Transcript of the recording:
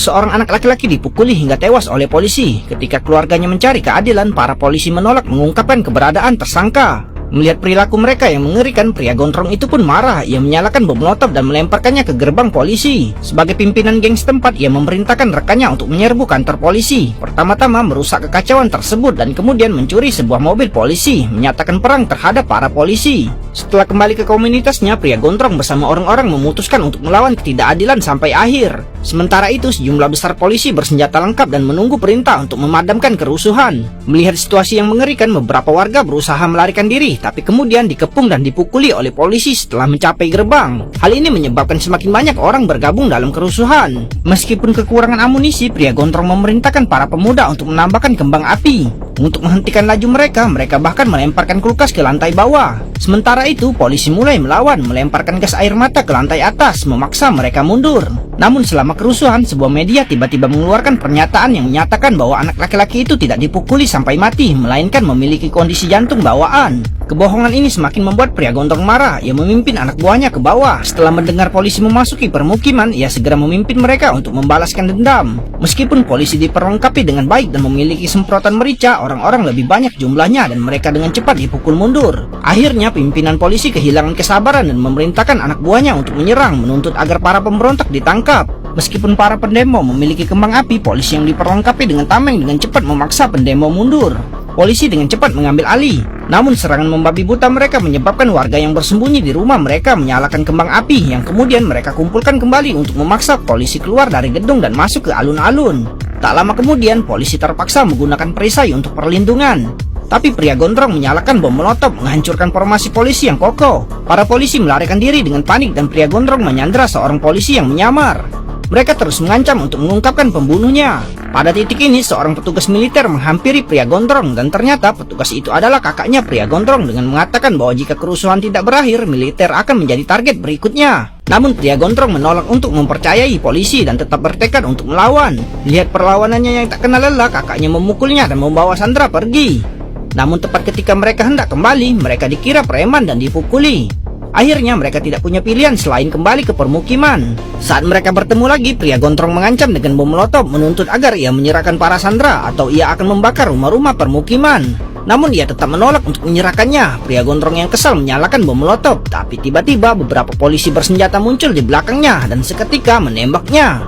Seorang anak laki-laki dipukuli hingga tewas oleh polisi. Ketika keluarganya mencari keadilan, para polisi menolak mengungkapkan keberadaan tersangka. Melihat perilaku mereka yang mengerikan, pria gondrong itu pun marah. Ia menyalakan bom molotov dan melemparkannya ke gerbang polisi. Sebagai pimpinan geng setempat, ia memerintahkan rekannya untuk menyerbu kantor polisi. Pertama-tama merusak kekacauan tersebut dan kemudian mencuri sebuah mobil polisi, menyatakan perang terhadap para polisi. Setelah kembali ke komunitasnya, pria gondrong bersama orang-orang memutuskan untuk melawan ketidakadilan sampai akhir. Sementara itu, sejumlah besar polisi bersenjata lengkap dan menunggu perintah untuk memadamkan kerusuhan. Melihat situasi yang mengerikan, beberapa warga berusaha melarikan diri, tapi kemudian dikepung dan dipukuli oleh polisi setelah mencapai gerbang. Hal ini menyebabkan semakin banyak orang bergabung dalam kerusuhan. Meskipun kekurangan amunisi, pria gondrong memerintahkan para pemuda untuk menambahkan kembang api. Untuk menghentikan laju mereka bahkan melemparkan kulkas ke lantai bawah. Sementara itu, polisi mulai melawan, melemparkan gas air mata ke lantai atas, memaksa mereka mundur. Namun selama kerusuhan, sebuah media tiba-tiba mengeluarkan pernyataan yang menyatakan bahwa anak laki-laki itu tidak dipukuli sampai mati, melainkan memiliki kondisi jantung bawaan. Kebohongan ini semakin membuat pria gondrong marah. Ia memimpin anak buahnya ke bawah. Setelah mendengar polisi memasuki permukiman, ia segera memimpin mereka untuk membalaskan dendam. Meskipun polisi diperlengkapi dengan baik dan memiliki semprotan merica, orang-orang lebih banyak jumlahnya dan mereka dengan cepat dipukul mundur. Akhirnya pimpinan polisi kehilangan kesabaran dan memerintahkan anak buahnya untuk menyerang, menuntut agar para pemberontak ditangkap. Meskipun para pendemo memiliki kembang api, polisi yang diperlengkapi dengan tameng dengan cepat memaksa pendemo mundur. Polisi dengan cepat mengambil alih. Namun serangan membabi buta mereka menyebabkan warga yang bersembunyi di rumah mereka menyalakan kembang api yang kemudian mereka kumpulkan kembali untuk memaksa polisi keluar dari gedung dan masuk ke alun-alun. Tak lama kemudian polisi terpaksa menggunakan perisai untuk perlindungan. Tapi pria gondrong menyalakan bom molotov menghancurkan formasi polisi yang kokoh. Para polisi melarikan diri dengan panik dan pria gondrong menyandra seorang polisi yang menyamar. Mereka terus mengancam untuk mengungkapkan pembunuhnya. Pada titik ini, seorang petugas militer menghampiri pria gondrong dan ternyata petugas itu adalah kakaknya pria gondrong dengan mengatakan bahwa jika kerusuhan tidak berakhir, militer akan menjadi target berikutnya. Namun pria gondrong menolak untuk mempercayai polisi dan tetap bertekad untuk melawan. Lihat perlawanannya yang tak kenal lelah, kakaknya memukulnya dan membawa Sandra pergi. Namun tepat ketika mereka hendak kembali, mereka dikira preman dan dipukuli. Akhirnya mereka tidak punya pilihan selain kembali ke permukiman. Saat mereka bertemu lagi, pria gondrong mengancam dengan bom molotov menuntut agar ia menyerahkan para sandera atau ia akan membakar rumah-rumah permukiman. Namun ia tetap menolak untuk menyerahkannya. Pria gondrong yang kesal menyalakan bom molotov, tapi tiba-tiba beberapa polisi bersenjata muncul di belakangnya dan seketika menembaknya.